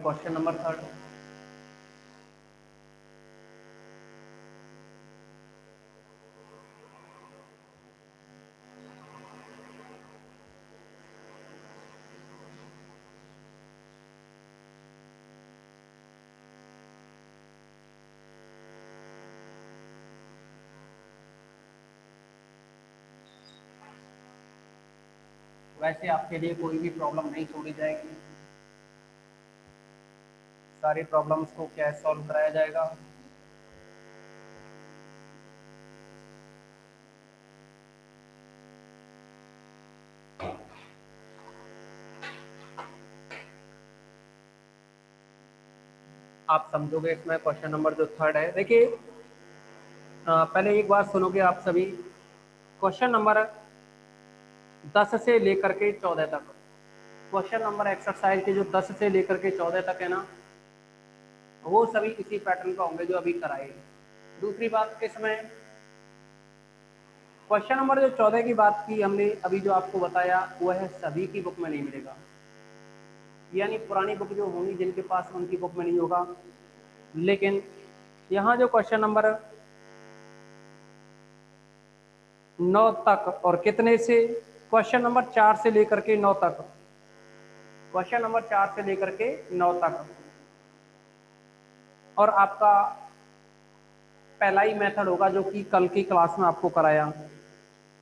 Question number 3। वैसे आपके लिए कोई भी प्रॉब्लम नहीं छोड़ी जाएगी, सारी प्रॉब्लम्स को क्या सॉल्व कराया जाएगा। आप समझोगे इसमें क्वेश्चन नंबर जो 3 है। देखिए पहले एक बात सुनोगे आप सभी, क्वेश्चन नंबर 10 से लेकर के 14 तक, क्वेश्चन नंबर एक्सरसाइज के जो 10 से लेकर के 14 तक है ना, वो सभी इसी पैटर्न का होंगे जो अभी कराए। दूसरी बात, इसमें क्वेश्चन नंबर जो 14 की बात की हमने अभी, जो आपको बताया वह सभी की बुक में नहीं मिलेगा, यानी पुरानी बुक जो होंगी जिनके पास, उनकी बुक में नहीं होगा। लेकिन यहाँ जो क्वेश्चन नंबर 9 तक और कितने से, क्वेश्चन नंबर 4 से लेकर के 9 तक, क्वेश्चन नंबर 4 से लेकर के 9 तक, और आपका पहला ही मेथड होगा जो कि कल की क्लास में आपको कराया।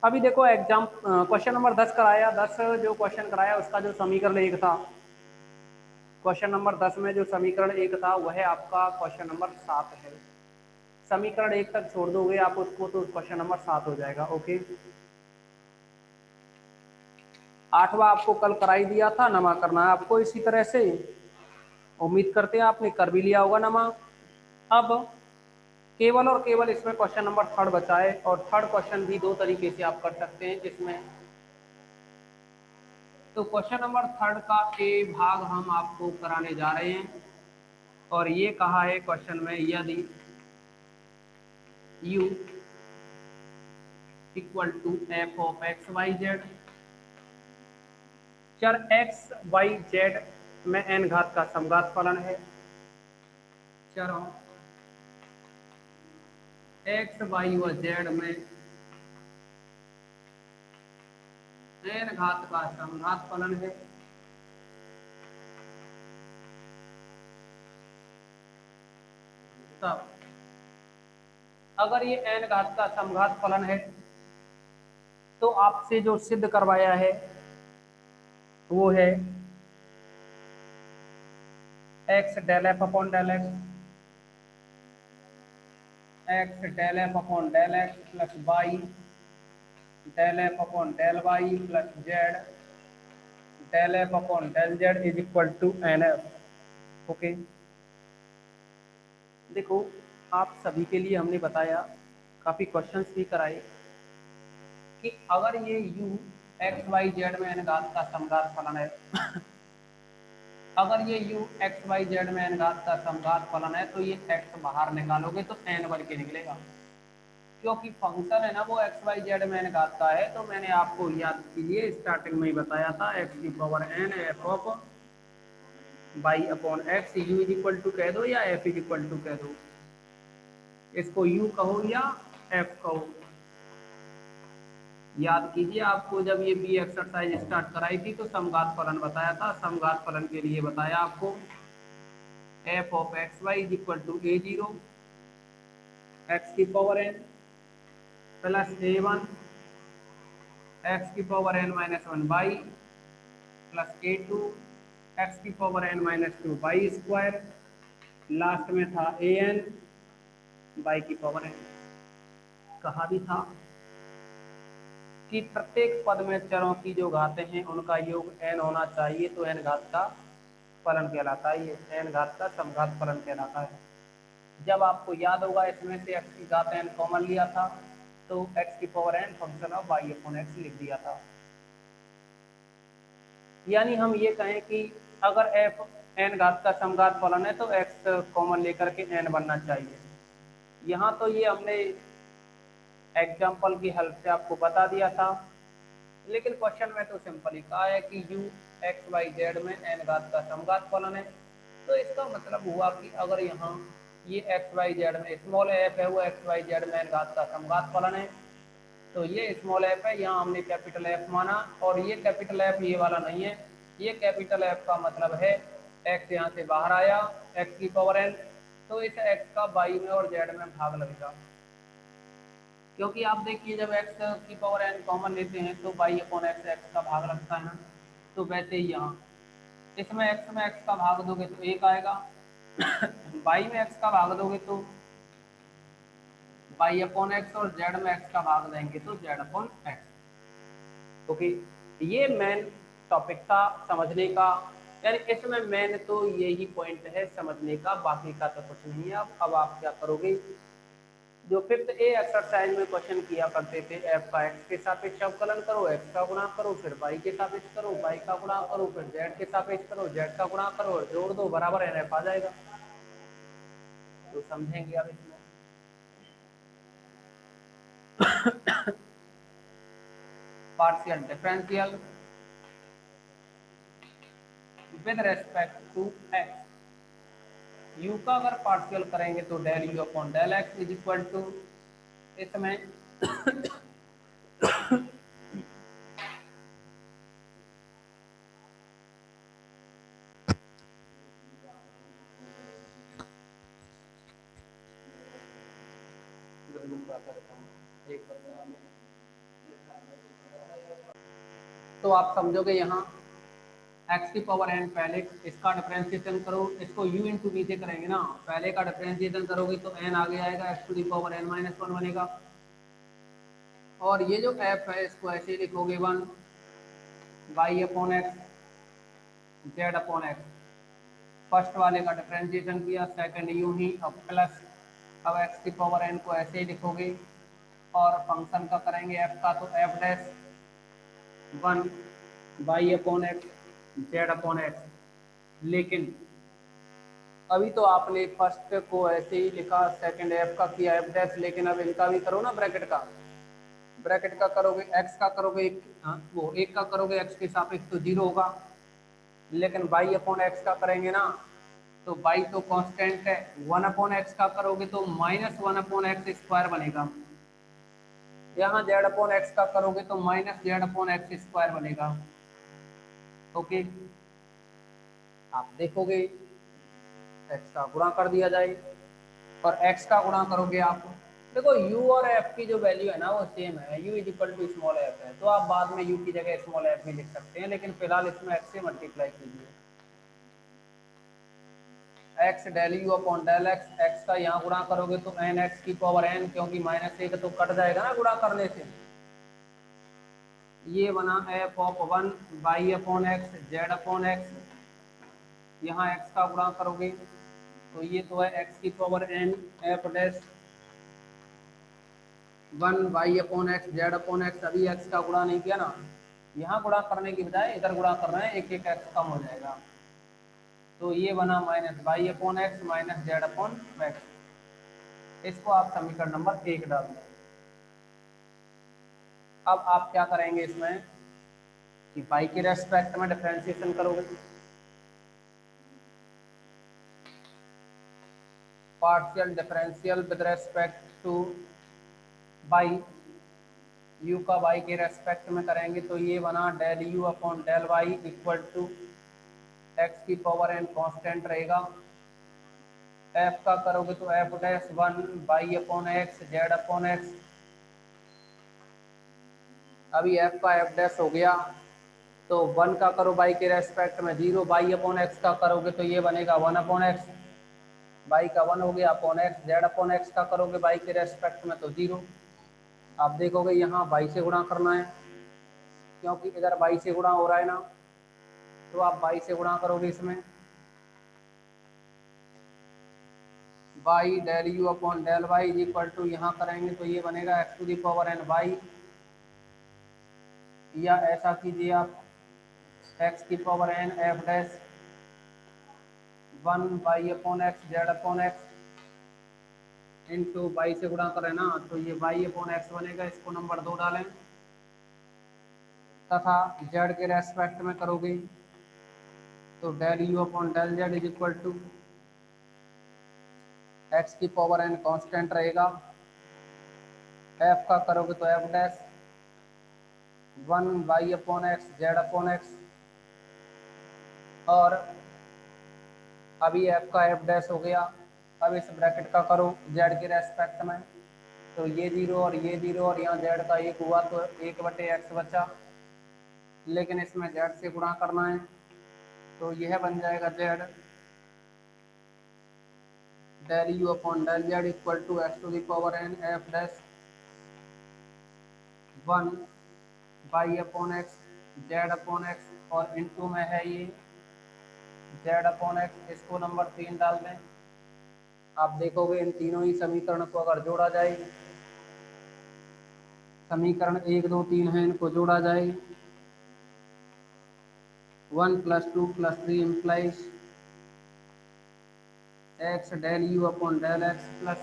अभी देखो एग्जाम क्वेश्चन नंबर 10 कराया, 10 जो क्वेश्चन कराया उसका जो समीकरण 1 था, क्वेश्चन नंबर 10 में जो समीकरण 1 था वह आपका क्वेश्चन नंबर 7 है। समीकरण 1 तक छोड़ दोगे आप उसको तो क्वेश्चन नंबर 7 हो जाएगा। ओके, 8वां आपको कल कराई दिया था, नमा करना है आपको इसी तरह से। उम्मीद करते हैं आपने कर भी लिया होगा नमा। अब केवल और केवल इसमें क्वेश्चन नंबर 3 बचा है, और थर्ड क्वेश्चन भी 2 तरीके से आप कर सकते हैं इसमें। तो क्वेश्चन नंबर 3 का ए भाग हम आपको कराने जा रहे हैं, और ये कहा है क्वेश्चन में, यदि u equal to f of x y z, चर एक्स वाई जेड में n घात का समघात फलन है, चरों एक्स वाई व जेड में n घात का समघात फलन है, तब अगर ये n घात का समघात फलन है तो आपसे जो सिद्ध करवाया है वो है x del f upon del x, x del f upon del x plus y del f upon del y plus z del f upon del z is equal to n f. Okay, देखो आप सभी के लिए हमने बताया, काफ़ी questions भी कराए कि अगर ये u एक्स वाई जेड में n घात का समघात फलन है अगर ये u एक्स वाई जेड में n घात का समघात फलन है तो ये x बाहर निकालोगे तो n बन के निकलेगा, क्योंकि फंक्शन है ना वो एक्स वाई जेड में n घात का है। तो मैंने आपको याद कीजिए स्टार्टिंग में ही बताया था, एक्स की power n f of y upon x, u is equal to कह दो या एफ इज इक्वल टू कह दो, इसको u कहो या f कहो। याद कीजिए, आपको जब ये बी एक्सरसाइज स्टार्ट कराई थी तो समघात फलन बताया था। समघात फलन के लिए बताया आपको f of x y is equal to a zero x की power n plus a one x की power n minus one by plus a two x की power n minus two by square, last में था a n by की power n। कहा भी था कि प्रत्येक पद में चरों की जो घातें हैं उनका योग n होना चाहिए, तो n घात का फलन कहलाता है, ये n घात का समघात फलन कहलाता है। जब आपको याद होगा इसमें से x की घात n कॉमन लिया था तो x की power n function of y upon x लिख दिया था। यानी हम ये कहें कि अगर f n घात का समघात फलन है तो x कॉमन लेकर के n बनना चाहिए। यहाँ तो ये हमने एग्जाम्पल की हेल्प से आपको बता दिया था, लेकिन क्वेश्चन में तो सिंपल ही कहा है कि u एक्स वाई जेड में n घात का समघात फलन है, तो इसका मतलब हुआ कि अगर यहाँ ये एक्स वाई जेड में स्मॉल एफ है वो एक्स वाई जेड में घात का समघात फलन है, तो ये स्मॉल एफ है, यहाँ हमने कैपिटल एफ माना, और ये कैपिटल एफ ये वाला नहीं है, ये कैपिटल एफ का मतलब है एक्स यहाँ से बाहर आया एक्स की पावर एन, तो इस एक्स का वाई में और जेड में भाग लगेगा, क्योंकि आप देखिए जब एक्स की पावर एन कॉमन लेते हैं तो वाई अपॉन एक्स एक्स का भाग लगता है ना, तो वैसे ही यहाँ इसमें एक्स का भाग दोगे तो एक आएगा वाई में एक्स का भाग दोगे तो वाई अपॉन एक्स, और जेड में एक्स का भाग देंगे तो जेड अपॉन एक्स। ओके, ये मेन टॉपिक था समझने का, यानी इसमें मेन तो यही पॉइंट है समझने का, बाकी का तो कुछ नहीं है। अब आप क्या करोगे, जो फिफ्थ ए एक्सरसाइज में क्वेश्चन किया करते थे, एफ का एक्स के सापेक्ष अवकलन करो, एक्स का गुणा करो, फिर वाई के सापेक्ष करो, वाई का गुणा करो, फिर जेड के सापेक्ष करो, जेड का गुणा करो और जोड़ दो बराबर एन एफ आ जाएगा। तो समझेंगे अब इसमें partial differential with respect to x, u का अगर पार्शियल करेंगे तो del u upon del x is equal to, इसमें तो आप समझोगे यहाँ x की पावर n पहले इसका डिफरेंशिएशन करो, इसको u इंटू वी से करेंगे ना, पहले का डिफरेंशिएशन करोगे तो n आगे आएगा, x to the power n minus one बनेगा, और ये जो f है इसको ऐसे ही लिखोगे 1 y upon x z upon x, first वाले का डिफरेंशिएशन किया, सेकंड यूं ही, अब प्लस, अब x की पावर n को ऐसे ही लिखोगे, और फंक्शन का करेंगे f का तो f dash 1 y upon x z upon x, लेकिन अभी तो आपने फर्स्ट को ऐसे ही लिखा, सेकंड एफ का किया एफ डैश, लेकिन अब इनका भी करो ना ब्रैकेट का, ब्रैकेट का करोगे एक्स का करोगे एक, वो एक का करोगे एक्स के सापेक्ष तो जीरो होगा, लेकिन वाई अपॉन एक्स का करेंगे ना तो वाई तो कांस्टेंट है, वन अपॉन एक्स का करोगे तो minus one upon x square बनेगा, यहाँ जेड अपॉन एक्स का करोगे तो minus z upon x square बनेगा। ओके, आप देखोगे एक्स का गुणा कर दिया जाए, और x का गुणा करोगे आप, देखो u और f की जो वैल्यू है ना वो सेम है, u is equal to small f है, तो आप बाद में u की जगह स्मॉल f भी लिख सकते हैं, लेकिन फिलहाल इसमें x से मल्टीप्लाई कीजिए, x del u upon del x, x का यहाँ गुणा करोगे तो n x की पावर n, क्योंकि माइनस एक तो कट जाएगा ना गुणा करने से, ये बना f of 1 y upon x z upon x, यहाँ x का गुणा करोगे तो ये तो है x की power n f dash 1 y upon x z upon x, अभी एक्स का गुणा नहीं किया ना, यहाँ गुणा करने की बजाय इधर गुणा कर रहे हैं, एक एक एक्स कम हो जाएगा, तो ये बना minus y upon x minus z upon x, इसको आप समीकरण नंबर 1 डाल दें। अब आप क्या करेंगे इसमें कि वाई के रेस्पेक्ट में डिफरेंशिएशन करोगे, partial differential with respect to y, u का वाई के रेस्पेक्ट में करेंगे तो ये बना del u upon del y equal to x की पावर एन कांस्टेंट रहेगा, एफ का करोगे तो f dash 1 y upon x z upon x, अभी एफ का एफ डैश हो गया तो 1 का करो वाई के रेस्पेक्ट में 0, वाई अपॉन एक्स का करोगे तो ये बनेगा 1 अपॉन एक्स, वाई का 1 हो गया upon x, z upon x का करोगे वाई के रेस्पेक्ट में तो 0, आप देखोगे यहाँ वाई से गुणा करना है, क्योंकि इधर वाई से गुणा हो रहा है ना, तो आप वाई से गुणा करोगे इसमें, y del u upon del y is equal to, यहाँ करेंगे तो ये बनेगा x to the power n y, या ऐसा कीजिए आप एक्स की power n f dash 1 y upon x z upon x into y से गुणा करें ना तो ये वाई अपॉन एक्स बनेगा, इसको नंबर 2 डालें, तथा जेड के रेस्पेक्ट में करोगे तो del u upon del z is equal to x की पावर एन कांस्टेंट रहेगा, एफ का करोगे तो f dash 1 y upon x z upon x, और अभी एफ का एफ डैश हो गया। अब इस ब्रैकेट का करो जेड के रेस्पेक्ट में, तो ये जीरो और ये जीरो और यहाँ जेड का एक हुआ तो 1/x बचा, लेकिन इसमें जेड से गुणा करना है, तो यह बन जाएगा z del u upon del z equal to x to the power n f dash 1 y upon x z upon x, और इनटू में है ये जेड अपॉन एक्स। इसको नंबर 3 डाल दें। आप देखोगे इन तीनों ही समीकरण को अगर जोड़ा जाए, समीकरण 1 2 3 है, इनको जोड़ा जाए 1 + 2 + 3 implies x del u upon del x plus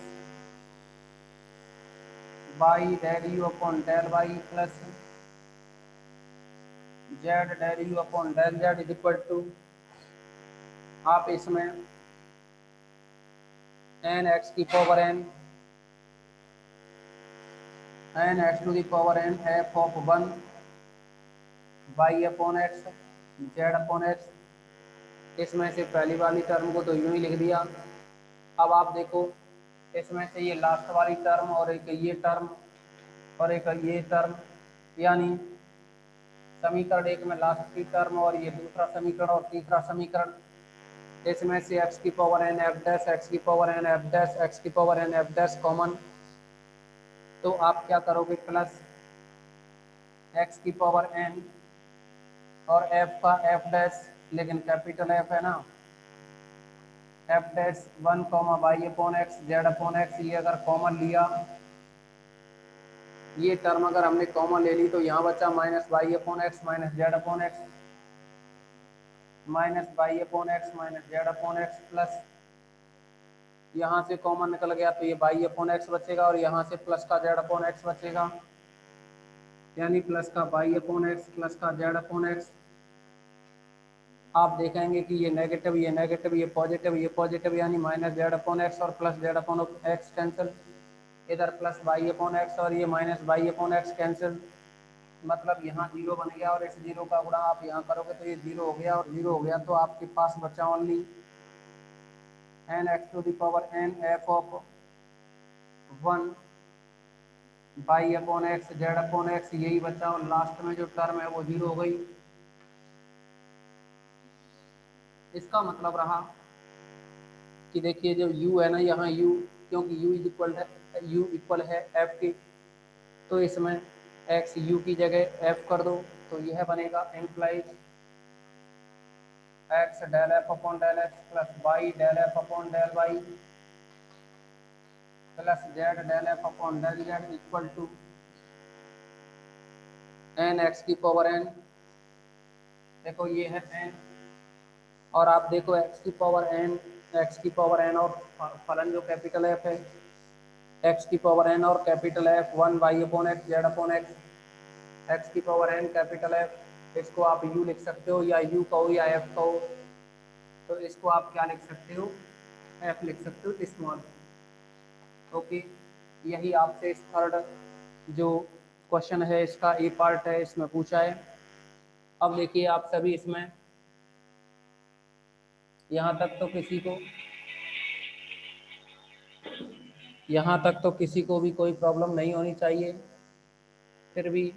y del u upon del y plus z del u upon del z is equal to, आप इसमें एन एक्स की power n x to the power n f of 1 y upon x z upon x, इसमें से पहली वाली term को तो यूं ही लिख दिया। अब आप देखो इसमें से ये लास्ट वाली टर्म और एक ये टर्म और एक ये टर्म, यानी समीकरण एक में लास्ट की टर्म और ये दूसरा समीकरण और तीसरा समीकरण, इसमें से एक्स की power n f dash x की power n f dash x की power n f dash common, तो आप क्या करोगे प्लस एक्स की पावर एन और एफ का एफ डैश, लेकिन कैपिटल एफ है ना, f dash 1 y upon x z upon x, ये अगर कॉमन लिया, ये टर्म अगर हमने कॉमन ले ली तो यहाँ बचा minus y upon x minus z upon x, minus y upon x minus z upon x plus यहाँ से कॉमन निकल गया तो ये वाई अपॉन एक्स बचेगा और यहाँ से प्लस का जेड अपॉन एक्स बचेगा, यानी प्लस का वाई अपॉन एक्स प्लस का जेड अपॉन एक्स। आप देखेंगे कि ये नेगेटिव ये पॉजिटिव, यानी माइनस जेड अपॉन एक्स और plus z upon x cancel, इधर प्लस वाई अपॉन एक्स और ये minus y upon x cancel, मतलब यहाँ जीरो बन गया और इस जीरो का गुणा आप यहाँ करोगे तो ये जीरो हो गया और जीरो हो गया, तो आपके पास बचा only n x to the power n f of 1 y upon x z upon x, यही बचा, और लास्ट में जो टर्म है वो जीरो हो गई। इसका मतलब रहा कि देखिए जो u है ना, यहाँ u, क्योंकि u इक्वल है f के, तो इसमें x u की जगह f कर दो, तो यह बनेगा implies x del f upon del x plus y del f upon del y plus z del f upon del z equal to n x की पावर n, देखो ये है n, और आप देखो एक्स की पावर n और फलन जो कैपिटल F है, एक्स की पावर n और capital F 1 y upon x z upon x, x की पावर n कैपिटल F, इसको आप u लिख सकते हो या u कहो या f कहो, तो इसको आप क्या लिख सकते हो, f लिख सकते हो स्मॉल। ओके, यही आपसे इस थर्ड जो क्वेश्चन है इसका ए पार्ट है, इसमें पूछा है। अब देखिए आप सभी इसमें यहाँ तक तो किसी को भी कोई प्रॉब्लम नहीं होनी चाहिए, फिर भी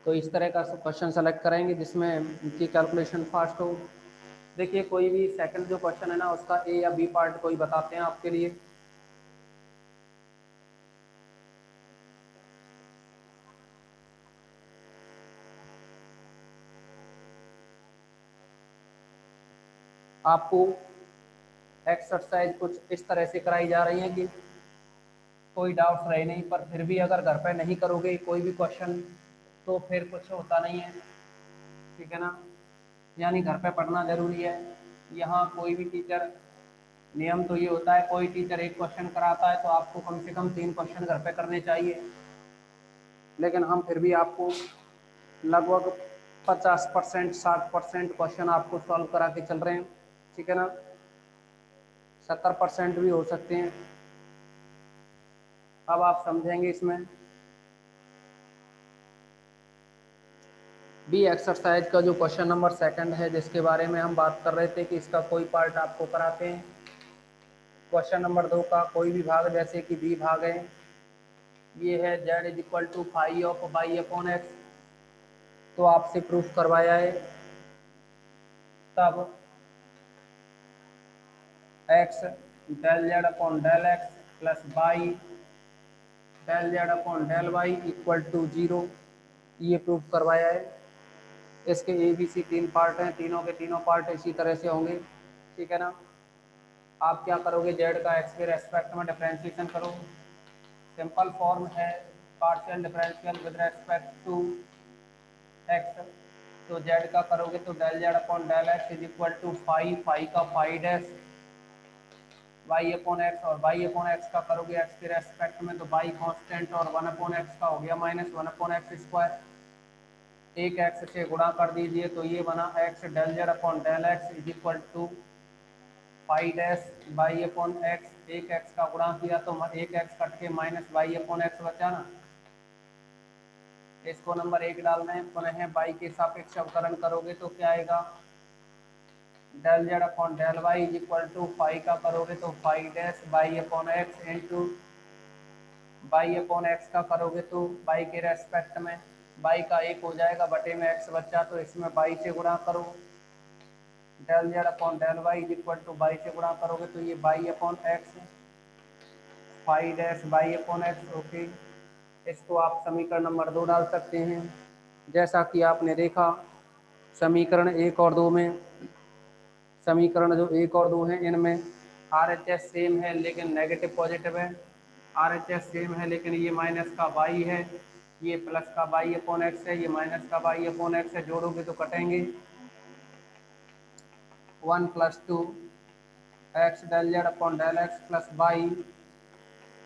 कोई इस तरह का क्वेश्चन सेलेक्ट करेंगे जिसमें इनकी कैलकुलेशन फास्ट हो। देखिए कोई भी सेकंड जो क्वेश्चन है ना, उसका ए या बी पार्ट कोई बताते हैं आपके लिए। आपको एक्सरसाइज कुछ इस तरह से कराई जा रही है कि कोई डाउट्स रहे नहीं, पर फिर भी अगर घर पे नहीं करोगे कोई भी क्वेश्चन तो फिर कुछ होता नहीं है, ठीक है ना, यानी घर पे पढ़ना जरूरी है। यहाँ कोई भी टीचर, नियम तो ये होता है कोई टीचर एक क्वेश्चन कराता है तो आपको कम से कम 3 क्वेश्चन घर पे करने चाहिए, लेकिन हम फिर भी आपको लगभग 50%, 60% क्वेश्चन आपको सॉल्व करा के चल रहे हैं, ठीक है ना। 70% भी हो सकते हैं। अब आप समझेंगे इसमें बी एक्सरसाइज का जो क्वेश्चन नंबर 2 है, जिसके बारे में हम बात कर रहे थे कि इसका कोई पार्ट आपको कराते हैं। क्वेश्चन नंबर 2 का कोई भी भाग, जैसे कि बी भाग है, ये है z is equal to phi of y upon x, तो आपसे प्रूफ करवाया है। तब x del z upon del x plus y del z upon del y equal to 0, ये प्रूफ करवाया है। इसके ए बी सी 3 पार्ट हैं, तीनों के तीनों पार्ट इसी तरह से होंगे, ठीक है ना। आप क्या करोगे, जेड का एक्स के रेस्पेक्ट में डिफरेंशिएशन करो। सिंपल फॉर्म है partial differential with respect to x, तो जेड का करोगे तो del z upon del x is equal to five, five का five dash y upon x, और वाई अपॉन एक्स का करोगे एक्स के रेस्पेक्ट में तो वाई कांस्टेंट, और वन अपॉन एक्स का हो गया minus one upon x square. एक एक्स से गुणा कर दीजिए तो ये बना x del z upon del x is equal to phi dash y upon x, एक एक्स का गुणा किया तो एक एक्स कट के माइनस वाई अपॉन एक्स बचा ना। इसको नंबर 1 डालना है। पुनः वाई के सापेक्ष अवकलन करोगे तो क्या आएगा, del z upon del y is equal to phi का करोगे तो phi dash y upon x into y upon x का करोगे तो वाई के रेस्पेक्ट में वाई का 1 हो जाएगा, बटे में एक्स बचा तो इसमें वाई से गुणा करो। Del z upon del y is equal to y से गुणा करोगे तो ये y upon x phi dash y upon x, okay. इसको आप समीकरण नंबर 2 डाल सकते हैं। जैसा कि आपने देखा समीकरण 1 और 2 में, समीकरण जो 1 और 2 हैं इनमें आर एच एस सेम है लेकिन नेगेटिव पॉजिटिव है। आर एच एस सेम है लेकिन ये माइनस का वाई है, ये प्लस का वाई अपॉन एक्स है, ये माइनस का वाई अपॉन एक्स है, जोड़ोगे तो कटेंगे। 1 plus 2 x del z upon del x plus y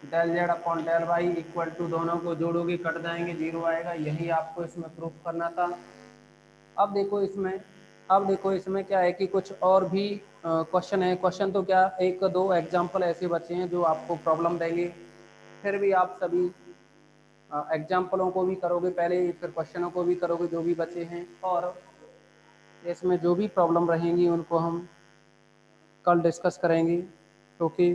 del z upon del y equal to, दोनों को जोड़ोगे कट जाएंगे, 0 आएगा। यही आपको इसमें प्रूफ करना था। अब देखो इसमें अब देखो इसमें क्या है कि कुछ और भी क्वेश्चन है। क्वेश्चन तो क्या, एक दो एग्जाम्पल ऐसे बचे हैं जो आपको प्रॉब्लम देंगे, फिर भी आप सभी एग्जाम्पलों को भी करोगे पहले, फिर क्वेश्चनों को भी करोगे जो भी बचे हैं, और इसमें जो भी प्रॉब्लम रहेंगी उनको हम कल डिस्कस करेंगे, ओके।